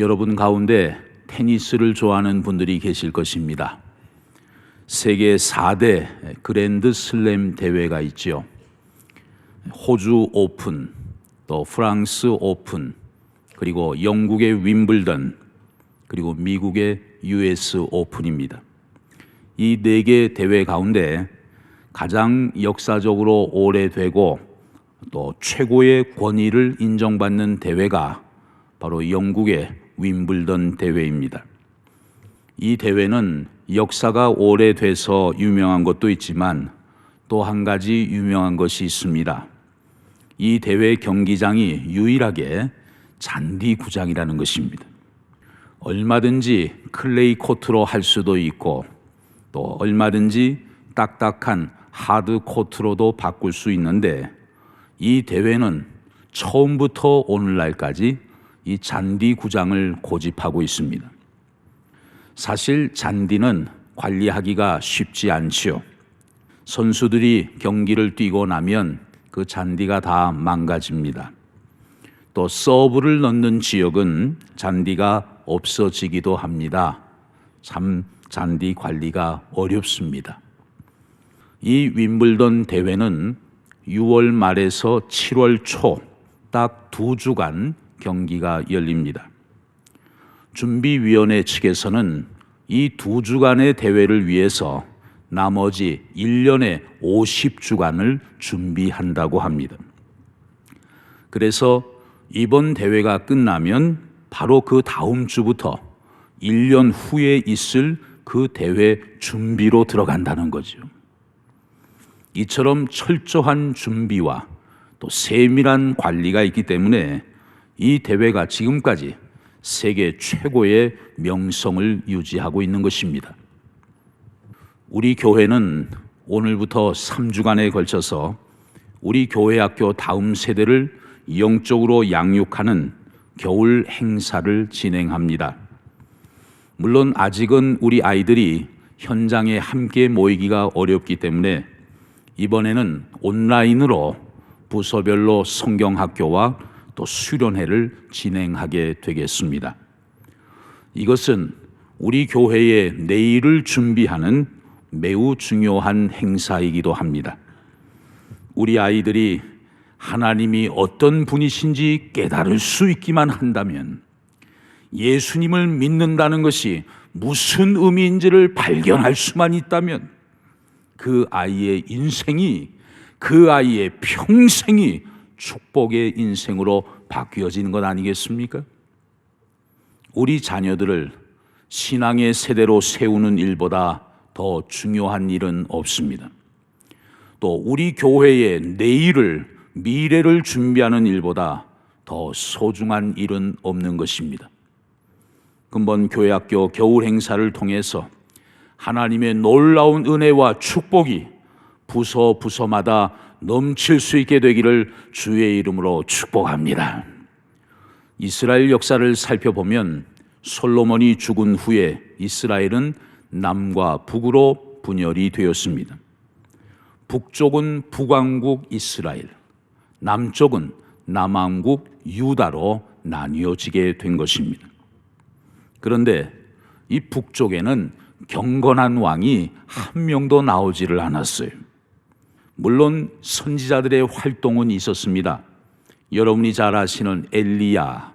여러분 가운데 테니스를 좋아하는 분들이 계실 것입니다. 세계 4대 그랜드 슬램 대회가 있죠. 호주 오픈, 또 프랑스 오픈, 그리고 영국의 윈블던, 그리고 미국의 US 오픈입니다. 이 4개 대회 가운데 가장 역사적으로 오래되고 또 최고의 권위를 인정받는 대회가 바로 영국의 윈블던 대회입니다. 이 대회는 역사가 오래돼서 유명한 것도 있지만 또 한 가지 유명한 것이 있습니다. 이 대회 경기장이 유일하게 잔디 구장이라는 것입니다. 얼마든지 클레이 코트로 할 수도 있고 또 얼마든지 딱딱한 하드 코트로도 바꿀 수 있는데 이 대회는 처음부터 오늘날까지 이 잔디 구장을 고집하고 있습니다. 사실 잔디는 관리하기가 쉽지 않지요. 선수들이 경기를 뛰고 나면 그 잔디가 다 망가집니다. 또 서브를 넣는 지역은 잔디가 없어지기도 합니다. 참 잔디 관리가 어렵습니다. 이 윈블던 대회는 6월 말에서 7월 초 딱 2주간 경기가 열립니다. 준비위원회 측에서는 이 2주간의 대회를 위해서 나머지 1년의 50주간을 준비한다고 합니다. 그래서 이번 대회가 끝나면 바로 그 다음 주부터 1년 후에 있을 그 대회 준비로 들어간다는 거죠. 이처럼 철저한 준비와 또 세밀한 관리가 있기 때문에 이 대회가 지금까지 세계 최고의 명성을 유지하고 있는 것입니다. 우리 교회는 오늘부터 3주간에 걸쳐서 우리 교회학교 다음 세대를 영적으로 양육하는 겨울 행사를 진행합니다. 물론 아직은 우리 아이들이 현장에 함께 모이기가 어렵기 때문에 이번에는 온라인으로 부서별로 성경학교와 또 수련회를 진행하게 되겠습니다. 이것은 우리 교회의 내일을 준비하는 매우 중요한 행사이기도 합니다. 우리 아이들이 하나님이 어떤 분이신지 깨달을 수 있기만 한다면, 예수님을 믿는다는 것이 무슨 의미인지를 발견할 수만 있다면 그 아이의 인생이, 그 아이의 평생이 축복의 인생으로 바뀌어지는 것 아니겠습니까? 우리 자녀들을 신앙의 세대로 세우는 일보다 더 중요한 일은 없습니다. 또 우리 교회의 내일을, 미래를 준비하는 일보다 더 소중한 일은 없는 것입니다. 근본 교회학교 겨울 행사를 통해서 하나님의 놀라운 은혜와 축복이 부서마다 넘칠 수 있게 되기를 주의 이름으로 축복합니다. 이스라엘 역사를 살펴보면 솔로몬이 죽은 후에 이스라엘은 남과 북으로 분열이 되었습니다. 북쪽은 북왕국 이스라엘, 남쪽은 남왕국 유다로 나뉘어지게 된 것입니다. 그런데 이 북쪽에는 경건한 왕이 한 명도 나오지를 않았어요. 물론 선지자들의 활동은 있었습니다. 여러분이 잘 아시는 엘리야,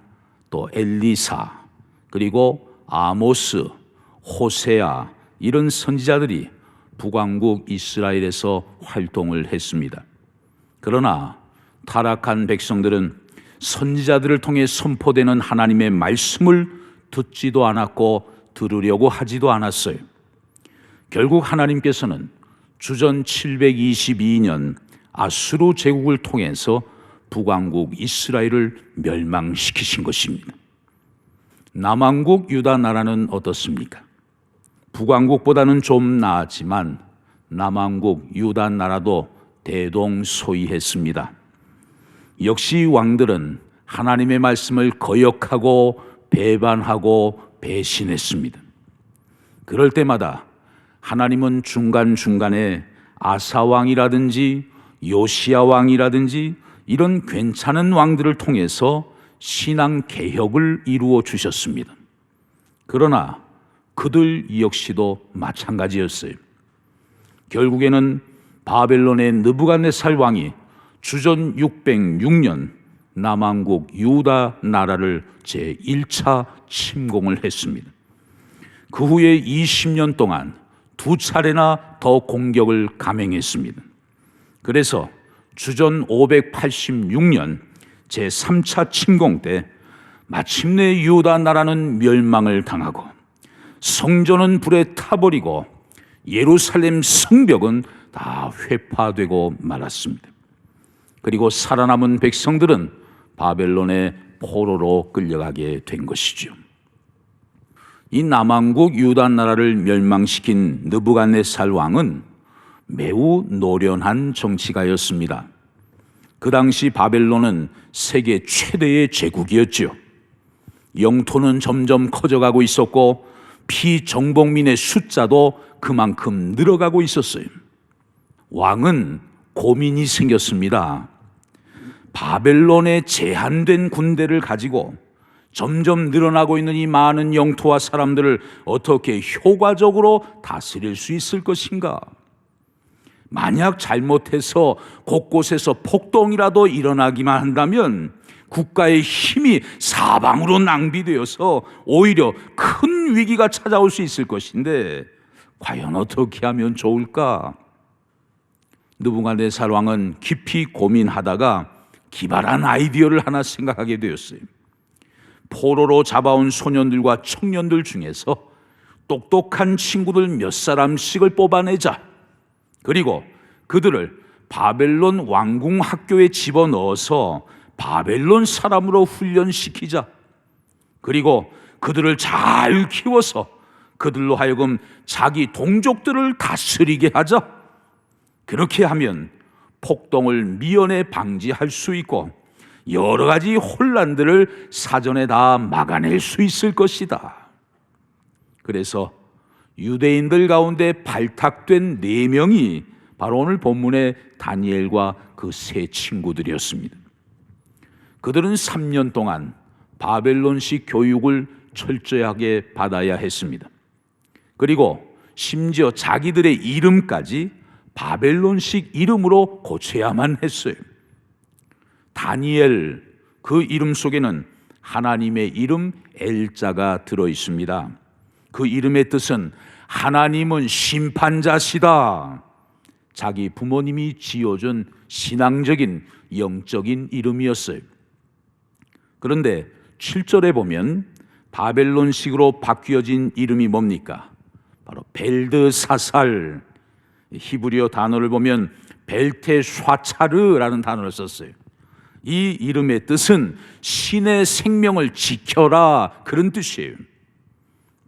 또 엘리사, 그리고 아모스, 호세아, 이런 선지자들이 북왕국 이스라엘에서 활동을 했습니다. 그러나 타락한 백성들은 선지자들을 통해 선포되는 하나님의 말씀을 듣지도 않았고 들으려고 하지도 않았어요. 결국 하나님께서는 주전 722년 아수르 제국을 통해서 북왕국 이스라엘을 멸망시키신 것입니다. 남왕국 유다 나라는 어떻습니까? 북왕국보다는 좀 나았지만 남왕국 유다 나라도 대동소이했습니다. 역시 왕들은 하나님의 말씀을 거역하고 배반하고 배신했습니다. 그럴 때마다 하나님은 중간중간에 아사 왕이라든지 요시야 왕이라든지 이런 괜찮은 왕들을 통해서 신앙 개혁을 이루어 주셨습니다. 그러나 그들 역시도 마찬가지였어요. 결국에는 바벨론의 느부갓네살 왕이 주전 606년 남왕국 유다 나라를 제1차 침공을 했습니다. 그 후에 20년 동안 2차례나 더 공격을 감행했습니다. 그래서 주전 586년 제3차 침공 때 마침내 유다 나라는 멸망을 당하고 성전은 불에 타버리고 예루살렘 성벽은 다 회파되고 말았습니다. 그리고 살아남은 백성들은 바벨론의 포로로 끌려가게 된 것이죠. 이 남왕국 유다 나라를 멸망시킨 느부갓네살 왕은 매우 노련한 정치가였습니다. 그 당시 바벨론은 세계 최대의 제국이었죠. 영토는 점점 커져가고 있었고 피정복민의 숫자도 그만큼 늘어가고 있었어요. 왕은 고민이 생겼습니다. 바벨론의 제한된 군대를 가지고 점점 늘어나고 있는 이 많은 영토와 사람들을 어떻게 효과적으로 다스릴 수 있을 것인가? 만약 잘못해서 곳곳에서 폭동이라도 일어나기만 한다면 국가의 힘이 사방으로 낭비되어서 오히려 큰 위기가 찾아올 수 있을 것인데 과연 어떻게 하면 좋을까? 느부갓네살 왕은 깊이 고민하다가 기발한 아이디어를 하나 생각하게 되었어요. 포로로 잡아온 소년들과 청년들 중에서 똑똑한 친구들 몇 사람씩을 뽑아내자. 그리고 그들을 바벨론 왕궁 학교에 집어넣어서 바벨론 사람으로 훈련시키자. 그리고 그들을 잘 키워서 그들로 하여금 자기 동족들을 다스리게 하자. 그렇게 하면 폭동을 미연에 방지할 수 있고 여러 가지 혼란들을 사전에 다 막아낼 수 있을 것이다. 그래서 유대인들 가운데 발탁된 4명이 바로 오늘 본문의 다니엘과 그 세 친구들이었습니다. 그들은 3년 동안 바벨론식 교육을 철저하게 받아야 했습니다. 그리고 심지어 자기들의 이름까지 바벨론식 이름으로 고쳐야만 했어요. 다니엘, 그 이름 속에는 하나님의 이름 엘자가 들어 있습니다. 그 이름의 뜻은 하나님은 심판자시다. 자기 부모님이 지어준 신앙적인 영적인 이름이었어요. 그런데 7절에 보면 바벨론식으로 바뀌어진 이름이 뭡니까? 바로 벨드사살. 히브리어 단어를 보면 벨테샤차르라는 단어를 썼어요. 이 이름의 뜻은 신의 생명을 지켜라, 그런 뜻이에요.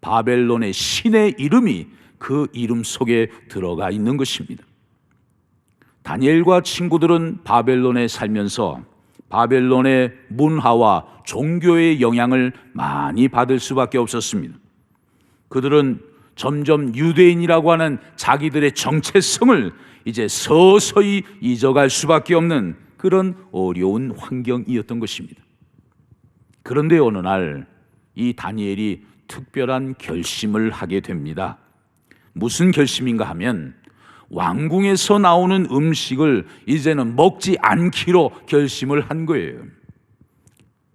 바벨론의 신의 이름이 그 이름 속에 들어가 있는 것입니다. 다니엘과 친구들은 바벨론에 살면서 바벨론의 문화와 종교의 영향을 많이 받을 수밖에 없었습니다. 그들은 점점 유대인이라고 하는 자기들의 정체성을 이제 서서히 잊어갈 수밖에 없는 그런 어려운 환경이었던 것입니다. 그런데 어느 날 이 다니엘이 특별한 결심을 하게 됩니다. 무슨 결심인가 하면 왕궁에서 나오는 음식을 이제는 먹지 않기로 결심을 한 거예요.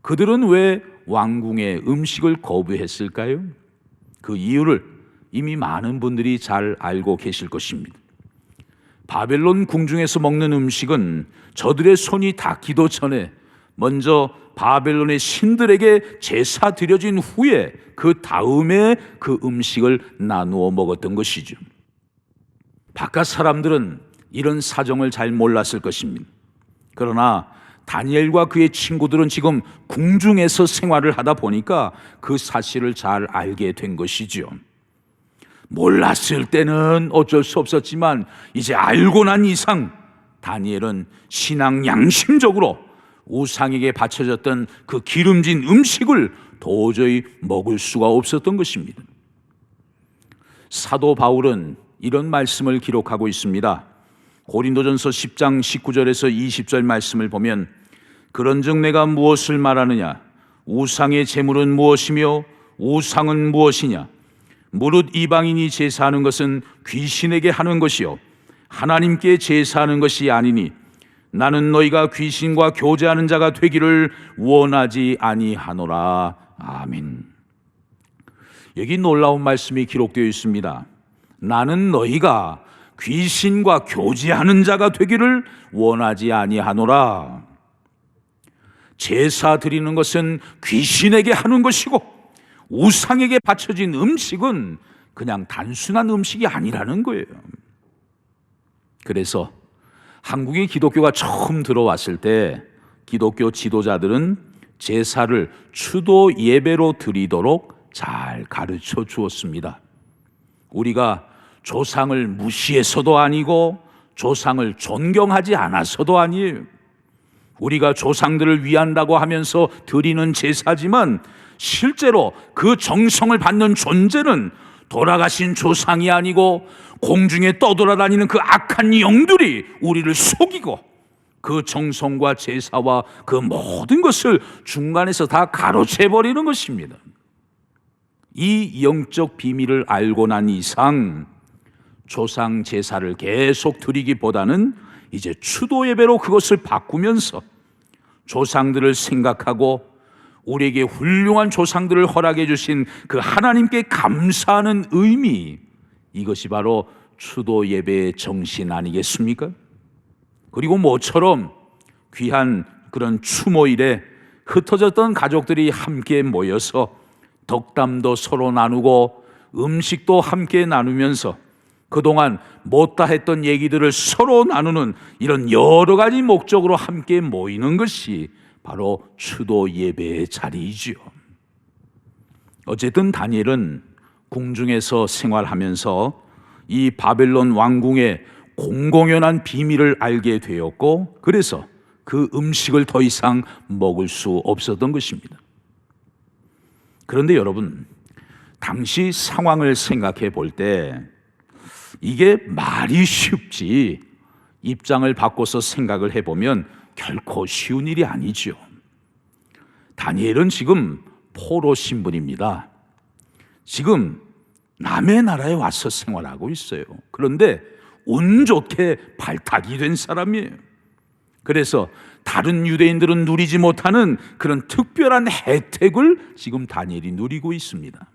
그들은 왜 왕궁의 음식을 거부했을까요? 그 이유를 이미 많은 분들이 잘 알고 계실 것입니다. 바벨론 궁중에서 먹는 음식은 저들의 손이 닿기도 전에 먼저 바벨론의 신들에게 제사 드려진 후에 그 다음에 그 음식을 나누어 먹었던 것이죠. 바깥 사람들은 이런 사정을 잘 몰랐을 것입니다. 그러나 다니엘과 그의 친구들은 지금 궁중에서 생활을 하다 보니까 그 사실을 잘 알게 된 것이죠. 몰랐을 때는 어쩔 수 없었지만 이제 알고 난 이상 다니엘은 신앙 양심적으로 우상에게 바쳐졌던 그 기름진 음식을 도저히 먹을 수가 없었던 것입니다. 사도 바울은 이런 말씀을 기록하고 있습니다. 고린도전서 10장 19절에서 20절 말씀을 보면 그런즉 내가 무엇을 말하느냐? 우상의 제물은 무엇이며 우상은 무엇이냐? 무릇 이방인이 제사하는 것은 귀신에게 하는 것이요 하나님께 제사하는 것이 아니니 나는 너희가 귀신과 교제하는 자가 되기를 원하지 아니하노라. 아멘. 여기 놀라운 말씀이 기록되어 있습니다. 나는 너희가 귀신과 교제하는 자가 되기를 원하지 아니하노라. 제사 드리는 것은 귀신에게 하는 것이고 우상에게 바쳐진 음식은 그냥 단순한 음식이 아니라는 거예요. 그래서 한국의 기독교가 처음 들어왔을 때 기독교 지도자들은 제사를 추도 예배로 드리도록 잘 가르쳐 주었습니다. 우리가 조상을 무시해서도 아니고 조상을 존경하지 않아서도 아니에요. 우리가 조상들을 위한다고 하면서 드리는 제사지만 실제로 그 정성을 받는 존재는 돌아가신 조상이 아니고 공중에 떠돌아다니는 그 악한 영들이 우리를 속이고 그 정성과 제사와 그 모든 것을 중간에서 다 가로채버리는 것입니다. 이 영적 비밀을 알고 난 이상 조상 제사를 계속 드리기보다는 이제 추도 예배로 그것을 바꾸면서 조상들을 생각하고 우리에게 훌륭한 조상들을 허락해 주신 그 하나님께 감사하는 의미, 이것이 바로 추도 예배의 정신 아니겠습니까? 그리고 모처럼 귀한 그런 추모일에 흩어졌던 가족들이 함께 모여서 덕담도 서로 나누고 음식도 함께 나누면서 그동안 못다 했던 얘기들을 서로 나누는 이런 여러 가지 목적으로 함께 모이는 것이 바로 추도 예배의 자리이지요. 어쨌든 다니엘은 궁중에서 생활하면서 이 바벨론 왕궁의 공공연한 비밀을 알게 되었고 그래서 그 음식을 더 이상 먹을 수 없었던 것입니다. 그런데 여러분, 당시 상황을 생각해 볼 때 이게 말이 쉽지 입장을 바꿔서 생각을 해보면 결코 쉬운 일이 아니죠. 다니엘은 지금 포로 신분입니다. 지금 남의 나라에 와서 생활하고 있어요. 그런데 운 좋게 발탁이 된 사람이에요. 그래서 다른 유대인들은 누리지 못하는 그런 특별한 혜택을 지금 다니엘이 누리고 있습니다.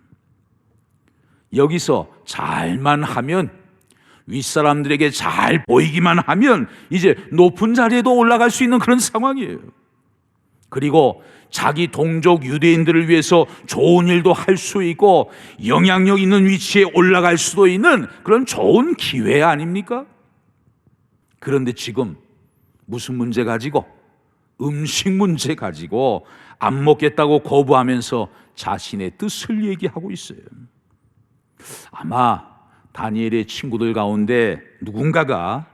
여기서 잘만 하면, 윗사람들에게 잘 보이기만 하면 이제 높은 자리에도 올라갈 수 있는 그런 상황이에요. 그리고 자기 동족 유대인들을 위해서 좋은 일도 할 수 있고 영향력 있는 위치에 올라갈 수도 있는 그런 좋은 기회 아닙니까? 그런데 지금 무슨 문제 가지고? 음식 문제 가지고 안 먹겠다고 거부하면서 자신의 뜻을 얘기하고 있어요. 아마 다니엘의 친구들 가운데 누군가가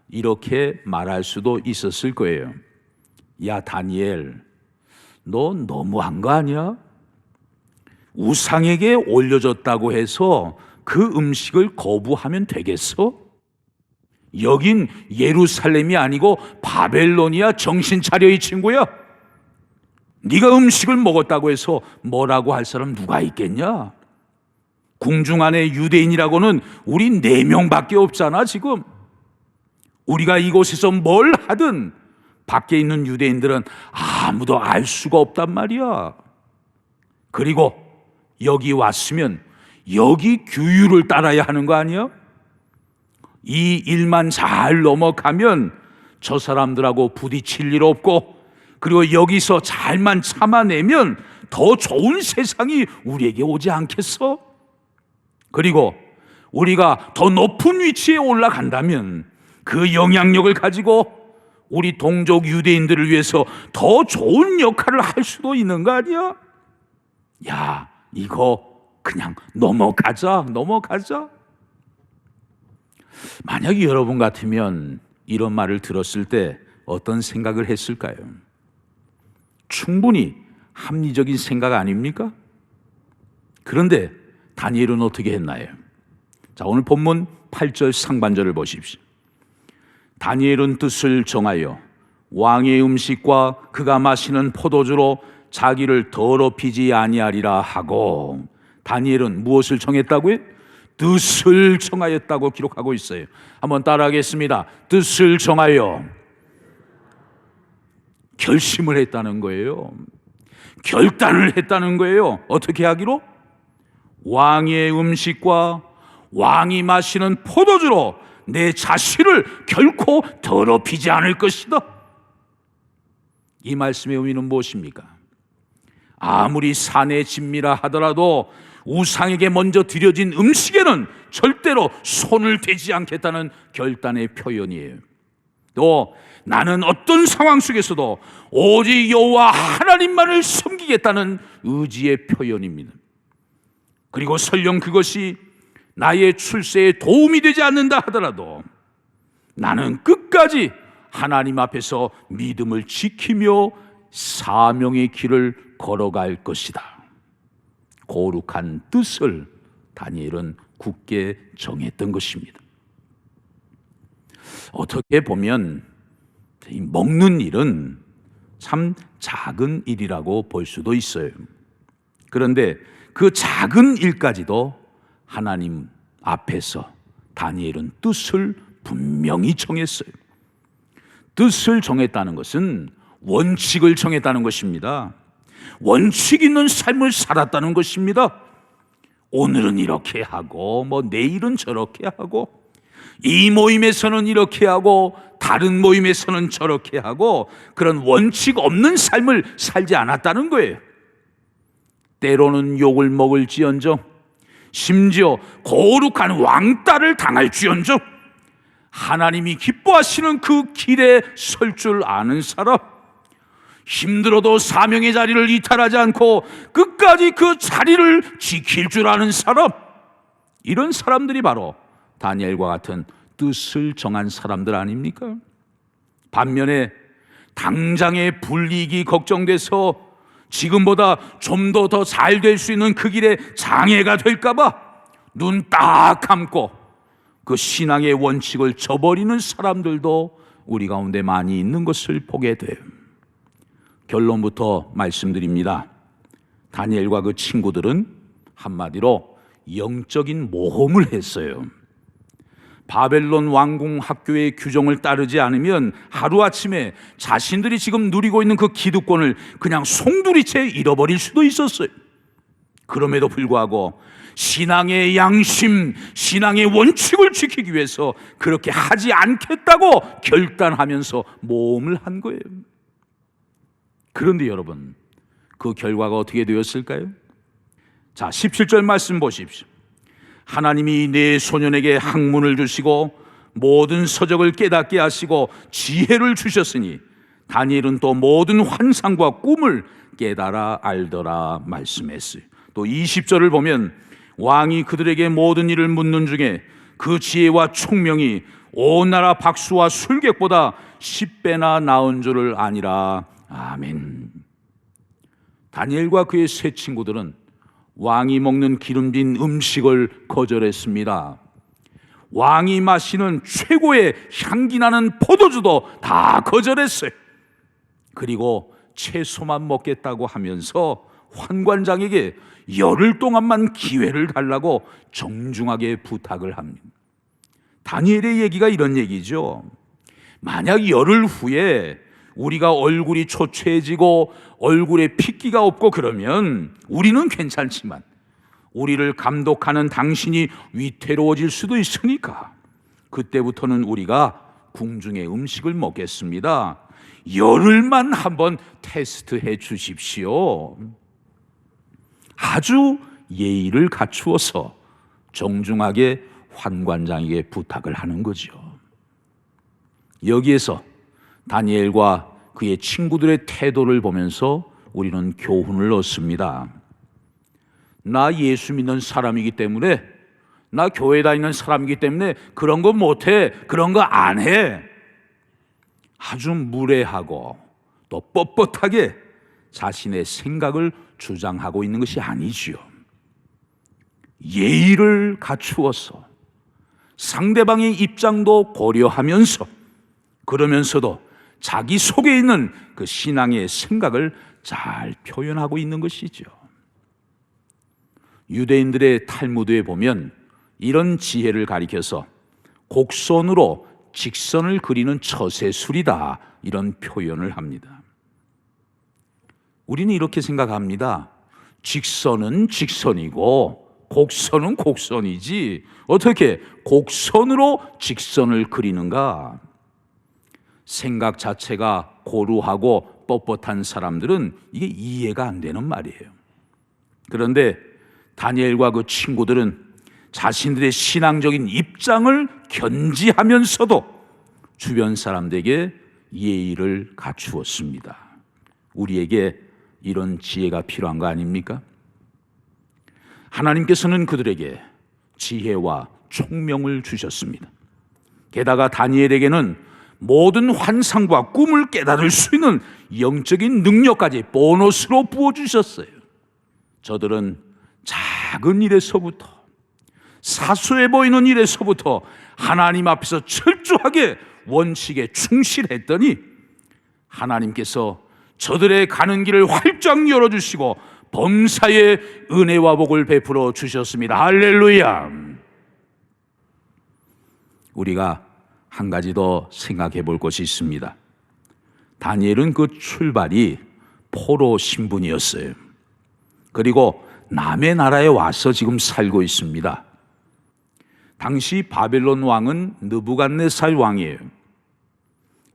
이렇게 말할 수도 있었을 거예요. 야, 다니엘, 너 너무한 거 아니야? 우상에게 올려졌다고 해서 그 음식을 거부하면 되겠어? 여긴 예루살렘이 아니고 바벨론이야. 정신 차려, 이 친구야. 네가 음식을 먹었다고 해서 뭐라고 할 사람 누가 있겠냐? 궁중 안에 유대인이라고는 우리 4명밖에 없잖아. 지금 우리가 이곳에서 뭘 하든 밖에 있는 유대인들은 아무도 알 수가 없단 말이야. 그리고 여기 왔으면 여기 규율을 따라야 하는 거 아니야? 이 일만 잘 넘어가면 저 사람들하고 부딪힐 일 없고, 그리고 여기서 잘만 참아내면 더 좋은 세상이 우리에게 오지 않겠어? 그리고 우리가 더 높은 위치에 올라간다면 그 영향력을 가지고 우리 동족 유대인들을 위해서 더 좋은 역할을 할 수도 있는 거 아니야? 야, 이거 그냥 넘어가자. 만약에 여러분 같으면 이런 말을 들었을 때 어떤 생각을 했을까요? 충분히 합리적인 생각 아닙니까? 그런데 다니엘은 어떻게 했나요? 자, 오늘 본문 8절 상반절을 보십시오. 다니엘은 뜻을 정하여 왕의 음식과 그가 마시는 포도주로 자기를 더럽히지 아니하리라 하고, 다니엘은 무엇을 정했다고요? 뜻을 정하였다고 기록하고 있어요. 한번 따라하겠습니다. 뜻을 정하여 결심을 했다는 거예요. 결단을 했다는 거예요. 어떻게 하기로? 왕의 음식과 왕이 마시는 포도주로 내 자신을 결코 더럽히지 않을 것이다. 이 말씀의 의미는 무엇입니까? 아무리 산의 진미라 하더라도 우상에게 먼저 드려진 음식에는 절대로 손을 대지 않겠다는 결단의 표현이에요. 또 나는 어떤 상황 속에서도 오직 여호와 하나님만을 섬기겠다는 의지의 표현입니다. 그리고 설령 그것이 나의 출세에 도움이 되지 않는다 하더라도 나는 끝까지 하나님 앞에서 믿음을 지키며 사명의 길을 걸어갈 것이다. 거룩한 뜻을 다니엘은 굳게 정했던 것입니다. 어떻게 보면 이 먹는 일은 참 작은 일이라고 볼 수도 있어요. 그런데 그 작은 일까지도 하나님 앞에서 다니엘은 뜻을 분명히 정했어요. 뜻을 정했다는 것은 원칙을 정했다는 것입니다. 원칙 있는 삶을 살았다는 것입니다. 오늘은 이렇게 하고 내일은 저렇게 하고, 이 모임에서는 이렇게 하고 다른 모임에서는 저렇게 하고, 그런 원칙 없는 삶을 살지 않았다는 거예요. 때로는 욕을 먹을지언정, 심지어 거룩한 왕따를 당할지언정 하나님이 기뻐하시는 그 길에 설 줄 아는 사람, 힘들어도 사명의 자리를 이탈하지 않고 끝까지 그 자리를 지킬 줄 아는 사람, 이런 사람들이 바로 다니엘과 같은 뜻을 정한 사람들 아닙니까? 반면에 당장의 불이익이 걱정돼서 지금보다 좀 더 잘 될 수 있는 그 길에 장애가 될까봐 눈 딱 감고 그 신앙의 원칙을 저버리는 사람들도 우리 가운데 많이 있는 것을 보게 돼요. 결론부터 말씀드립니다. 다니엘과 그 친구들은 한마디로 영적인 모험을 했어요. 바벨론 왕궁 학교의 규정을 따르지 않으면 하루아침에 자신들이 지금 누리고 있는 그 기득권을 그냥 송두리째 잃어버릴 수도 있었어요. 그럼에도 불구하고 신앙의 양심, 신앙의 원칙을 지키기 위해서 그렇게 하지 않겠다고 결단하면서 모험을 한 거예요. 그런데 여러분, 그 결과가 어떻게 되었을까요? 자, 17절 말씀 보십시오. 하나님이 네 소년에게 학문을 주시고 모든 서적을 깨닫게 하시고 지혜를 주셨으니 다니엘은 또 모든 환상과 꿈을 깨달아 알더라 말씀했어요. 또 20절을 보면 왕이 그들에게 모든 일을 묻는 중에 그 지혜와 총명이 온 나라 박수와 술객보다 10배나 나은 줄을 아니라. 아멘. 다니엘과 그의 세 친구들은 왕이 먹는 기름진 음식을 거절했습니다. 왕이 마시는 최고의 향기나는 포도주도 다 거절했어요. 그리고 채소만 먹겠다고 하면서 환관장에게 열흘 동안만 기회를 달라고 정중하게 부탁을 합니다. 다니엘의 얘기가 이런 얘기죠. 만약 열흘 후에 우리가 얼굴이 초췌해지고 얼굴에 핏기가 없고 그러면 우리는 괜찮지만 우리를 감독하는 당신이 위태로워질 수도 있으니까 그때부터는 우리가 궁중의 음식을 먹겠습니다. 열흘만 한번 테스트해 주십시오. 아주 예의를 갖추어서 정중하게 환관장에게 부탁을 하는 거죠. 여기에서 다니엘과 그의 친구들의 태도를 보면서 우리는 교훈을 얻습니다. 나 예수 믿는 사람이기 때문에, 나 교회 다니는 사람이기 때문에 그런 거 못해, 그런 거 안 해. 아주 무례하고 또 뻣뻣하게 자신의 생각을 주장하고 있는 것이 아니지요. 예의를 갖추어서 상대방의 입장도 고려하면서, 그러면서도 자기 속에 있는 그 신앙의 생각을 잘 표현하고 있는 것이죠. 유대인들의 탈무드에 보면 이런 지혜를 가리켜서 곡선으로 직선을 그리는 처세술이다, 이런 표현을 합니다. 우리는 이렇게 생각합니다. 직선은 직선이고 곡선은 곡선이지 어떻게 곡선으로 직선을 그리는가? 생각 자체가 고루하고 뻣뻣한 사람들은 이게 이해가 안 되는 말이에요. 그런데 다니엘과 그 친구들은 자신들의 신앙적인 입장을 견지하면서도 주변 사람들에게 예의를 갖추었습니다. 우리에게 이런 지혜가 필요한 거 아닙니까? 하나님께서는 그들에게 지혜와 총명을 주셨습니다. 게다가 다니엘에게는 모든 환상과 꿈을 깨달을 수 있는 영적인 능력까지 보너스로 부어주셨어요. 저들은 작은 일에서부터, 사소해 보이는 일에서부터 하나님 앞에서 철저하게 원칙에 충실했더니 하나님께서 저들의 가는 길을 활짝 열어주시고 범사에 은혜와 복을 베풀어 주셨습니다. 할렐루야. 우리가 한 가지 더 생각해 볼 것이 있습니다. 다니엘은 그 출발이 포로 신분이었어요. 그리고 남의 나라에 와서 지금 살고 있습니다. 당시 바벨론 왕은 느부갓네살 왕이에요.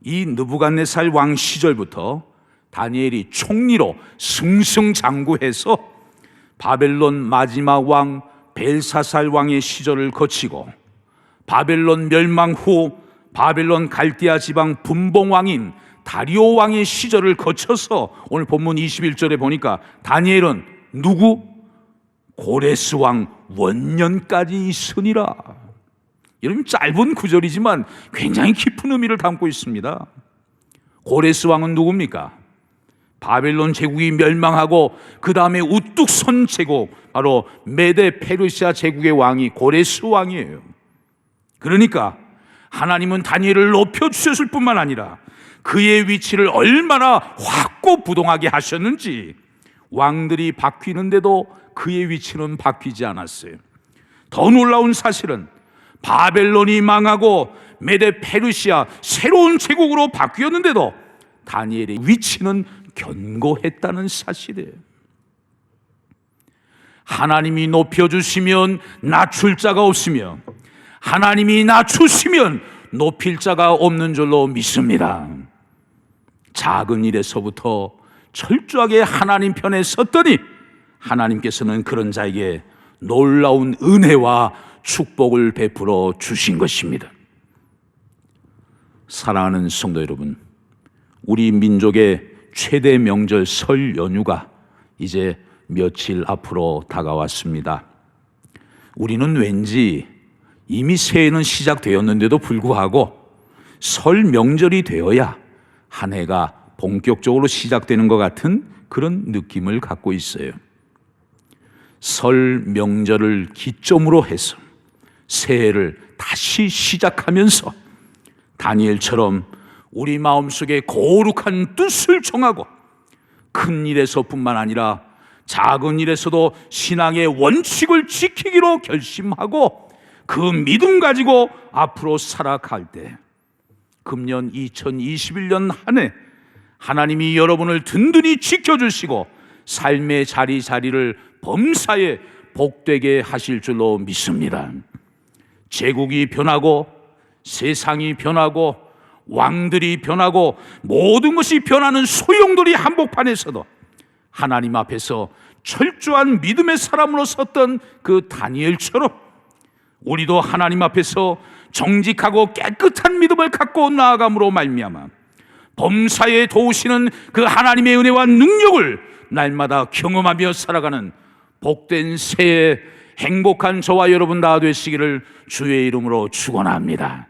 이 느부갓네살 왕 시절부터 다니엘이 총리로 승승장구해서 바벨론 마지막 왕 벨사살 왕의 시절을 거치고 바벨론 멸망 후 바벨론 갈대아 지방 분봉 왕인 다리오 왕의 시절을 거쳐서 오늘 본문 21절에 보니까 다니엘은 누구? 고레스 왕 원년까지 있으니라. 여러분, 짧은 구절이지만 굉장히 깊은 의미를 담고 있습니다. 고레스 왕은 누굽니까? 바벨론 제국이 멸망하고 그 다음에 우뚝 선 제국, 바로 메데 페르시아 제국의 왕이 고레스 왕이에요. 그러니까 하나님은 다니엘을 높여주셨을 뿐만 아니라 그의 위치를 얼마나 확고부동하게 하셨는지, 왕들이 바뀌는데도 그의 위치는 바뀌지 않았어요. 더 놀라운 사실은 바벨론이 망하고 메데 페르시아 새로운 제국으로 바뀌었는데도 다니엘의 위치는 견고했다는 사실이에요. 하나님이 높여주시면 낮출 자가 없으며 하나님이 낮추시면 높일 자가 없는 줄로 믿습니다. 작은 일에서부터 철저하게 하나님 편에 섰더니 하나님께서는 그런 자에게 놀라운 은혜와 축복을 베풀어 주신 것입니다. 사랑하는 성도 여러분, 우리 민족의 최대 명절 설 연휴가 이제 며칠 앞으로 다가왔습니다. 우리는 왠지 이미 새해는 시작되었는데도 불구하고 설 명절이 되어야 한 해가 본격적으로 시작되는 것 같은 그런 느낌을 갖고 있어요. 설 명절을 기점으로 해서 새해를 다시 시작하면서 다니엘처럼 우리 마음속에 거룩한 뜻을 정하고 큰 일에서뿐만 아니라 작은 일에서도 신앙의 원칙을 지키기로 결심하고 그 믿음 가지고 앞으로 살아갈 때 금년 2021년 한 해 하나님이 여러분을 든든히 지켜주시고 삶의 자리자리를 범사에 복되게 하실 줄로 믿습니다. 제국이 변하고 세상이 변하고 왕들이 변하고 모든 것이 변하는 소용돌이 한복판에서도 하나님 앞에서 철저한 믿음의 사람으로 섰던 그 다니엘처럼 우리도 하나님 앞에서 정직하고 깨끗한 믿음을 갖고 나아감으로 말미암아 범사에 도우시는 그 하나님의 은혜와 능력을 날마다 경험하며 살아가는 복된 새해 행복한 저와 여러분 다 되시기를 주의 이름으로 축원합니다.